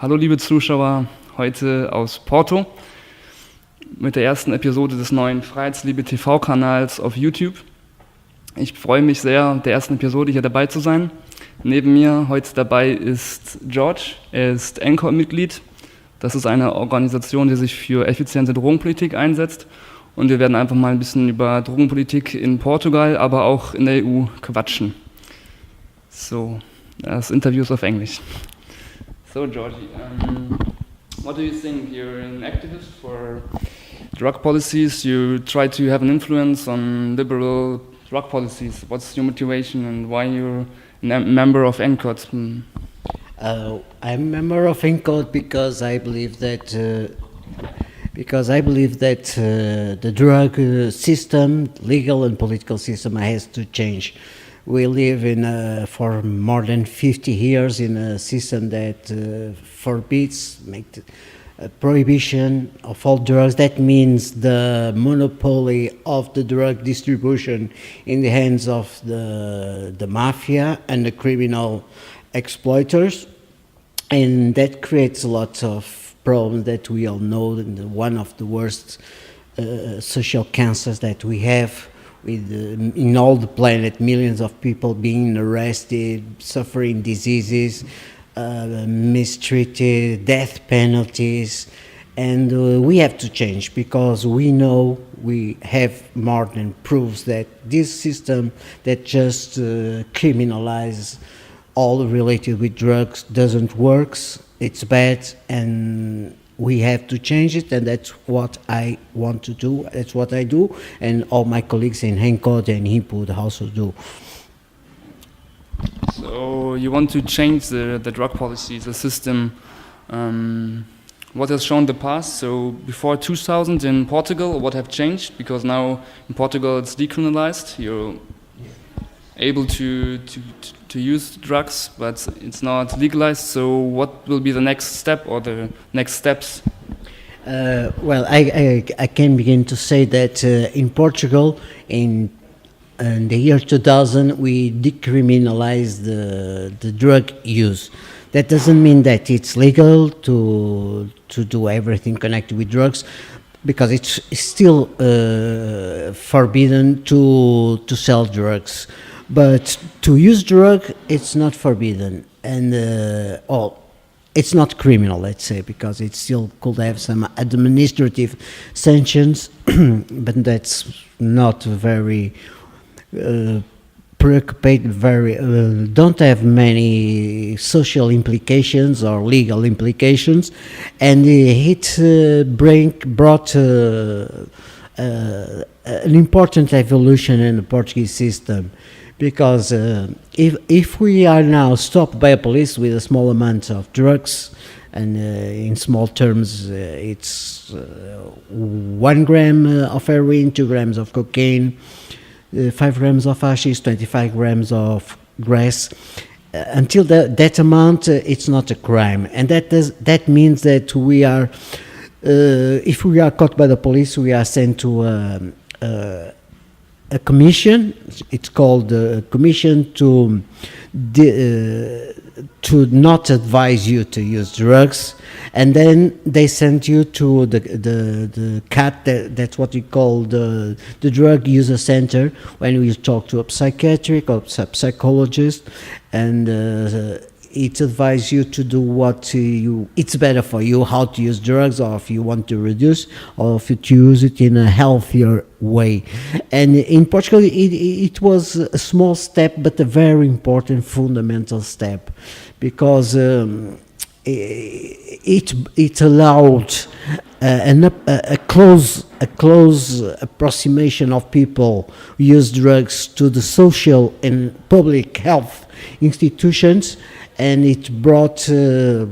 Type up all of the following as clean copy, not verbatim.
Hallo liebe Zuschauer, heute aus Porto mit der ersten Episode des neuen Freiheitsliebe TV-Kanals auf YouTube. Ich freue mich sehr, der ersten Episode hier dabei zu sein. Neben mir heute dabei ist George, er ist Anchor-Mitglied. Das ist eine Organisation, die sich für effiziente Drogenpolitik einsetzt. Und wir werden einfach mal ein bisschen über Drogenpolitik in Portugal, aber auch in der EU quatschen. So, das Interview ist auf Englisch. So, Georgie, what do you think? You're an activist for drug policies. You try to have an influence on liberal drug policies. What's your motivation and why you're a member of NCOT? I'm a member of NCOT because I believe that the drug system, legal and political system, has to change. We live for more than 50 years in a system that forbids, prohibition of all drugs. That means the monopoly of the drug distribution in the hands of the mafia and the criminal exploiters, and that creates lots of problems that we all know. And one of the worst social cancers that we have. With in all the planet, millions of people being arrested, suffering diseases, mistreated, death penalties, and we have to change because we know we have more than proofs that this system that just criminalizes all related with drugs doesn't work. It's bad, and we have to change it, and that's what I want to do. That's what I do, and all my colleagues in HENCOD and HIPUD also do. So you want to change the drug policies, the system. What has shown the past? So before 2000 in Portugal, what have changed? Because now in Portugal it's decriminalized. You're able to use drugs, but it's not legalized. So what will be the next step or the next steps? Well, I can begin to say that in Portugal, in the year 2000, we decriminalized the drug use. That doesn't mean that it's legal to do everything connected with drugs, because it's still forbidden to sell drugs. But to use drug, it's not forbidden, and it's not criminal, let's say, because it still could have some administrative sanctions, but that's not very preoccupied. Don't have many social implications or legal implications, and it brought an important evolution in the Portuguese system. Because if we are now stopped by a police with a small amount of drugs, and in small terms it's 1 gram of heroin, 2 grams of cocaine, 5 grams of hashish, 25 grams of grass, until that amount it's not a crime. And that means that we are, if we are caught by the police, we are sent to a commission. It's called a commission to not advise you to use drugs, and then they send you to the CAT. That's what we call the drug user center, when we talk to a psychiatric or psychologist, and it advises you to do what it's better for you, how to use drugs, or if you want to reduce, or if you use it in a healthier way. And in Portugal, it was a small step, but a very important fundamental step, because it allowed a close approximation of people who use drugs to the social and public health institutions, and it brought a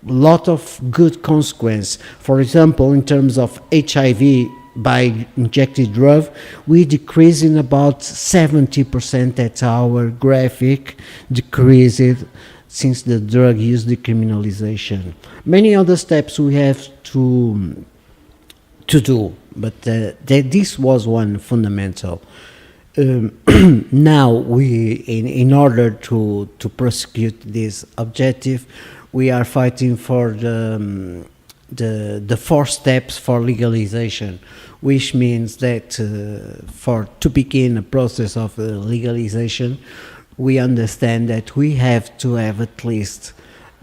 lot of good consequence. For example, in terms of HIV by injected drug, we decreased in about 70%. That's our graphic, decreased since the drug use decriminalization. Many other steps we have to do, but this was one fundamental. Now we, in order to prosecute this objective, we are fighting for the 4 steps for legalization, which means that to begin a process of legalization, we understand that we have to have at least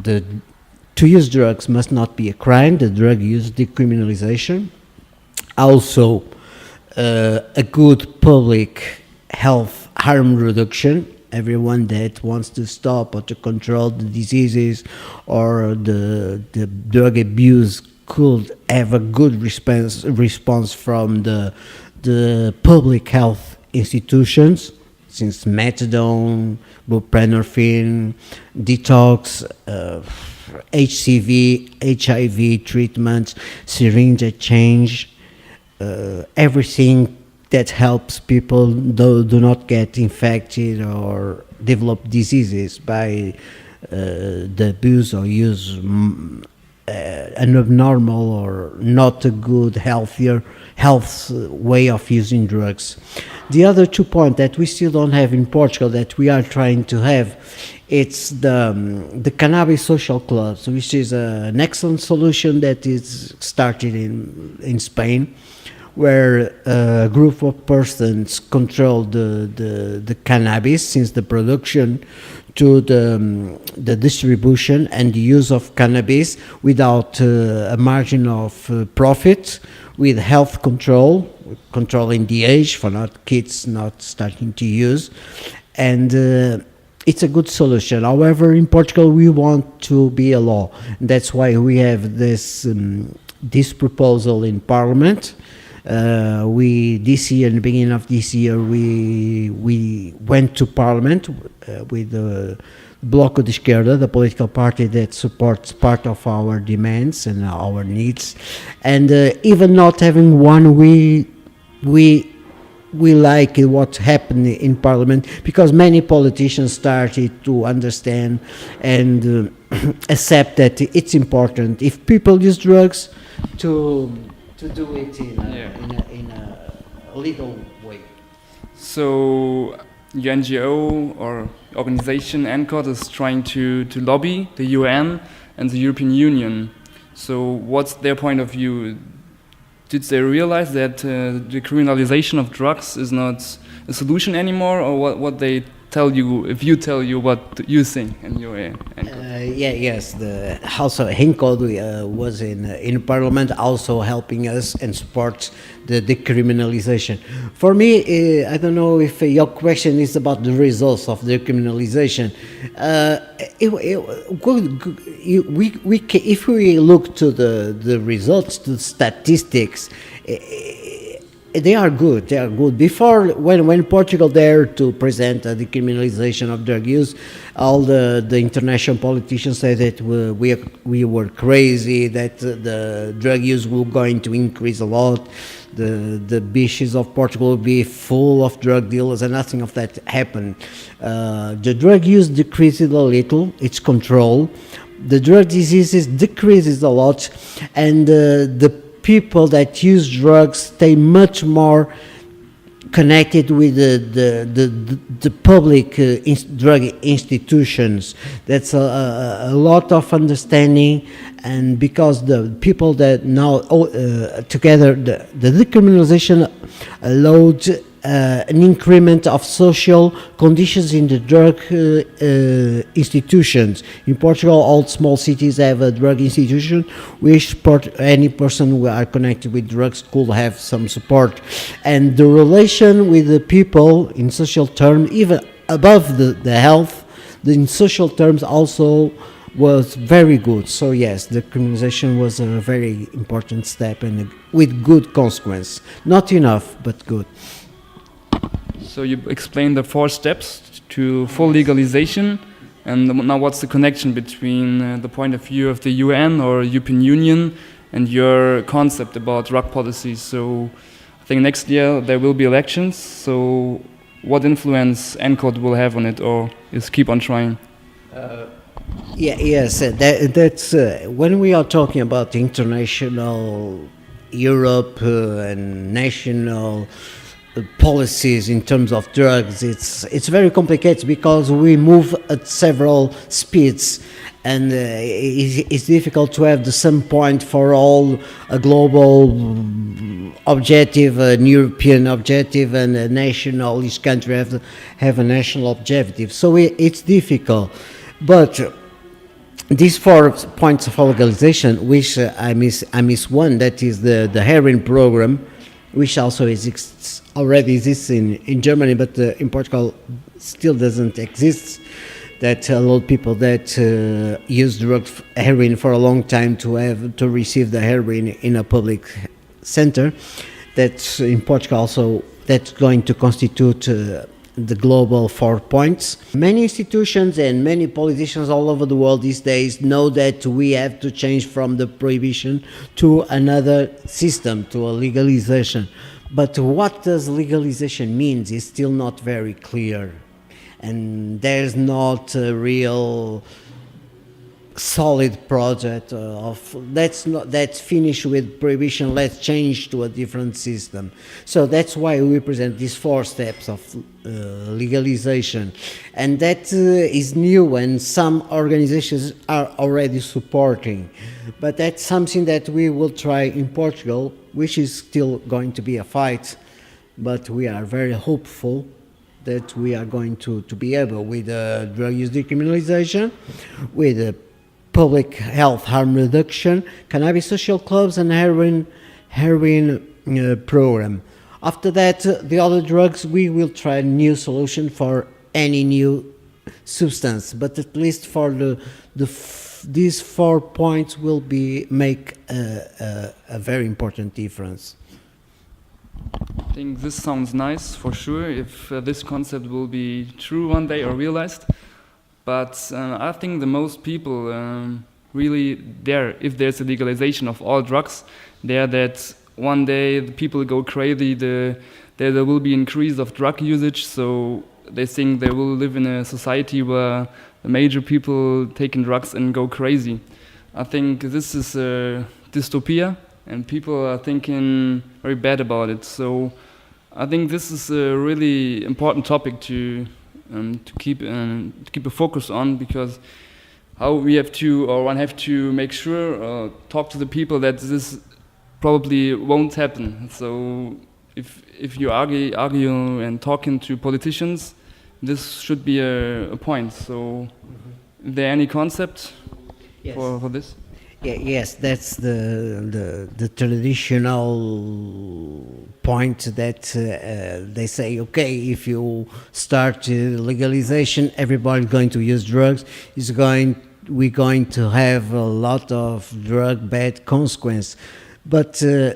to use drugs must not be a crime, the drug use decriminalization. Also, a good public health harm reduction. Everyone that wants to stop or to control the diseases or the drug abuse could have a good response from the public health institutions, since methadone, buprenorphine, detox, HCV, HIV treatments, syringe exchange, everything that helps people do not get infected or develop diseases by the abuse or use an abnormal or not a good health way of using drugs. The other 2 points that we still don't have in Portugal that we are trying to have, it's the cannabis social clubs, which is an excellent solution that is started in Spain, where a group of persons control the cannabis, since the production to the distribution and the use of cannabis without a margin of profit, with health control, controlling the age for kids not starting to use, and it's a good solution. However, in Portugal, we want to be a law. That's why we have this proposal in Parliament. This year, in the beginning of this year, we went to Parliament with the Bloco de Esquerda, the political party that supports part of our demands and our needs. And even not having one, we like what happened in Parliament, because many politicians started to understand and accept that it's important, if people use drugs, to do it in a legal way. So your NGO or organization NCOT is trying to lobby the UN and the European Union. So what's their point of view? Did they realize that the criminalization of drugs is not a solution anymore, or what they tell you, if you tell you what you think in your yes, also HENCOD was in Parliament, also helping us and support the decriminalization. For me, I don't know if your question is about the results of decriminalization. If we look to the results, to the statistics, they are good. They are good. Before, when Portugal dared to present a decriminalization of drug use, all the international politicians said that we were crazy, that the drug use was going to increase a lot, the beaches of Portugal would be full of drug dealers, and nothing of that happened. The drug use decreases a little. It's controlled. The drug diseases decreases a lot, and the people that use drugs stay much more connected with the public drug institutions. That's a lot of understanding, and because the people that now together, the decriminalization allowed an increment of social conditions in the drug institutions. In Portugal, all small cities have a drug institution, which any person who are connected with drugs could have some support. And the relation with the people in social terms, even above the health, in social terms also was very good. So yes, the criminalization was a very important step and with good consequence. Not enough, but good. So you explained the 4 steps to full legalization, and now what's the connection between the point of view of the UN or European Union and your concept about drug policy? So I think next year there will be elections, so what influence NCOT will have on it, or is keep on trying? Yes, that's when we are talking about international Europe and national policies in terms of drugs, it's very complicated because we move at several speeds, and it's difficult to have the same point for all a global objective, an European objective, and a national. Each country have a national objective, so it's difficult. But these 4 points of legalization, which I miss one, that is the heroin program, which also already exists in Germany, but in Portugal still doesn't exist. That a lot of people that use heroin for a long time to receive the heroin in a public center. That's in Portugal also. That's going to constitute the global 4 points. Many institutions and many politicians all over the world these days know that we have to change from the prohibition to another system, to a legalization. But what does legalization mean is still not very clear. And there's not a real solid project of let's finish with prohibition, let's change to a different system. So that's why we present these 4 steps of legalization, and that is new, and some organizations are already supporting, but that's something that we will try in Portugal, which is still going to be a fight, but we are very hopeful that we are going to be able, with drug use decriminalization, with public health harm reduction, cannabis social clubs, and heroin program. After that, the other drugs, we will try a new solution for any new substance, but at least for these 4 points will make a very important difference. I think this sounds nice for sure, if this concept will be true one day or realized. But I think the most people really if there's a legalization of all drugs, that one day the people go crazy, there will be increase of drug usage, so they think they will live in a society where the major people taking drugs and go crazy. I think this is a dystopia, and people are thinking very bad about it. So I think this is a really important topic to keep a focus on, because how we have to, or one have to make sure, talk to the people that this probably won't happen. So if you argue and talking to politicians, this should be a point. So is there any concept for this? Yes, that's the traditional point that they say, okay, if you start legalization, everybody's going to use drugs. We're going to have a lot of drug bad consequence. But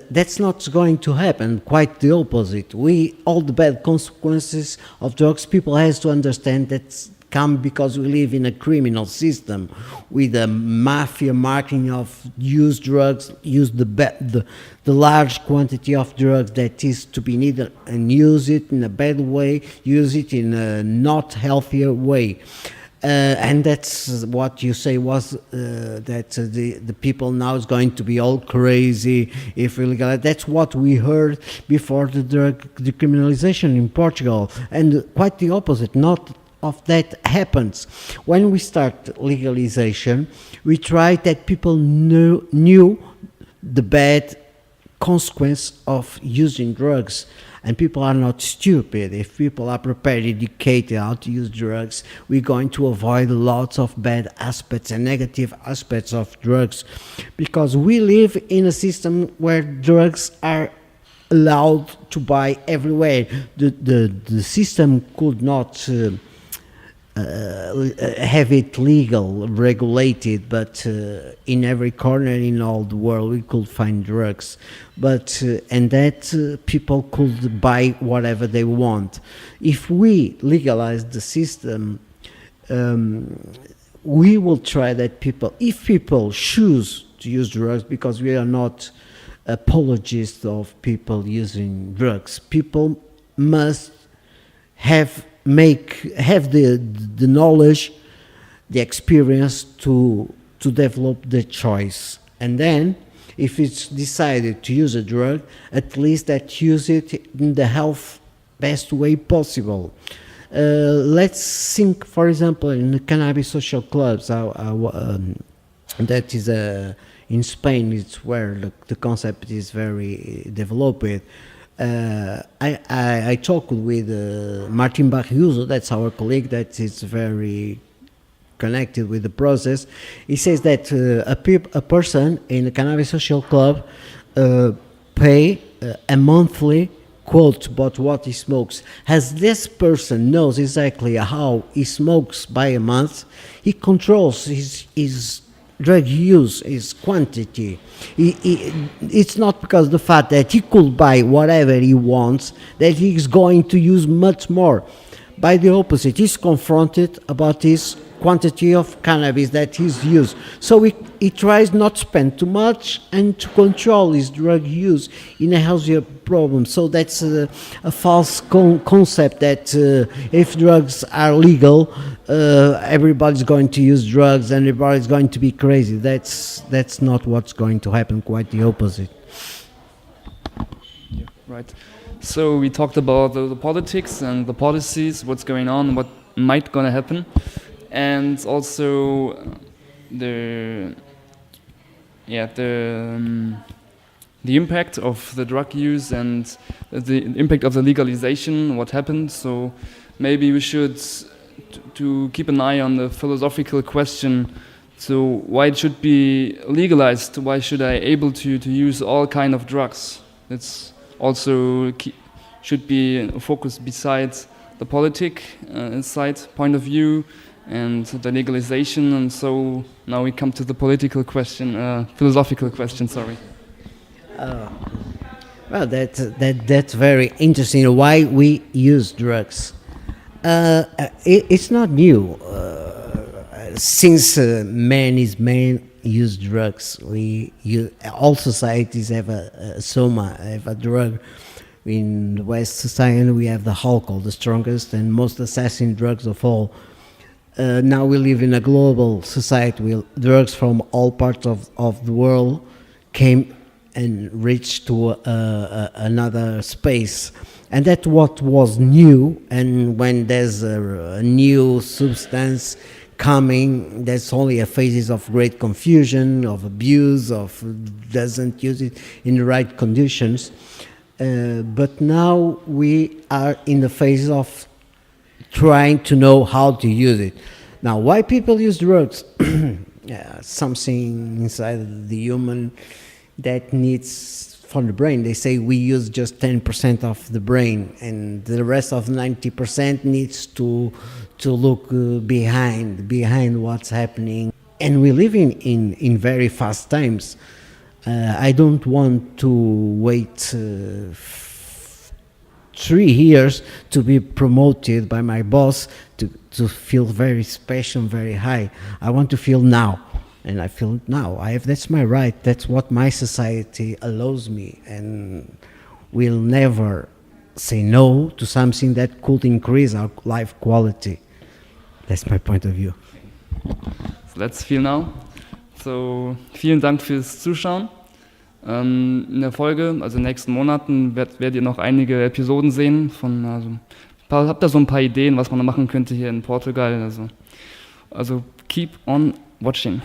that's not going to happen, quite the opposite. All the bad consequences of drugs, people has to understand that come because we live in a criminal system with a mafia marketing of used drugs, the large quantity of drugs that is to be needed, and use it in a bad way, use it in a not healthier way. And that's what you say was that the people now is going to be all crazy if we legalize. That's what we heard before the drug decriminalization in Portugal, and quite the opposite. Not of that happens. When we start legalization, we try that people knew the bad consequence of using drugs. And people are not stupid. If people are prepared, educated how to use drugs, we're going to avoid lots of bad aspects and negative aspects of drugs, because we live in a system where drugs are allowed to buy everywhere. The system could not have it legal, regulated, but in every corner in all the world we could find drugs, but and that people could buy whatever they want. If we legalize the system, we will try that if people choose to use drugs, because we are not apologists of people using drugs, people must have the knowledge, the experience to develop the choice. And then if it's decided to use a drug, at least that use it in the best way possible. Let's think, for example, in the cannabis social clubs. That is in Spain. It's where the concept is very developed. I talked with Martin Barriuso. That's our colleague. That is very connected with the process. He says that a person in a cannabis social club pay a monthly quote about what he smokes. As this person knows exactly how he smokes by a month, he controls his drug use, his quantity. It's not because the fact that he could buy whatever he wants that he's going to use much more. By the opposite, he's confronted about his quantity of cannabis that he's used. So he tries not to spend too much and to control his drug use in a healthier problem. So that's a false concept that if drugs are legal, everybody's going to use drugs and everybody's going to be crazy. That's not what's going to happen, quite the opposite. Yeah, right. So we talked about the politics and the policies, what's going on, what might gonna happen, and also the impact of the drug use and the impact of the legalization, what happened. So maybe we should to keep an eye on the philosophical question. So why it should be legalized? Why should I able to use all kind of drugs? It's also should be a focus besides the side point of view and the legalization. And so now we come to the political question, philosophical question. Sorry. Well, that's very interesting. Why we use drugs? It's not new. Since man is man, use drugs. All societies have a soma, have a drug. In the West society, we have the alcohol, the strongest and most assassin drugs of all. Now we live in a global society where drugs from all parts of the world came and reached to another space. And that's what was new. And when there's a new substance coming, there's only a phases of great confusion, of abuse, of doesn't use it in the right conditions. But now we are in the phase of trying to know how to use it. Now, why people use drugs? Something inside the human that needs from the brain. They say we use just 10% of the brain, and the rest of 90% needs to look behind what's happening. And we live in very fast times. I don't want to wait 3 years to be promoted by my boss to feel very special, very high. I want to feel now, and I feel it now. That's my right. That's what my society allows me, and we'll never say no to something that could increase our life quality. That's my point of view. So let's feel now. So, vielen Dank fürs Zuschauen. In der Folge, also in den nächsten Monaten, werdet ihr noch einige Episoden sehen. Habt ihr so ein paar Ideen, was man da machen könnte hier in Portugal. Also keep on watching.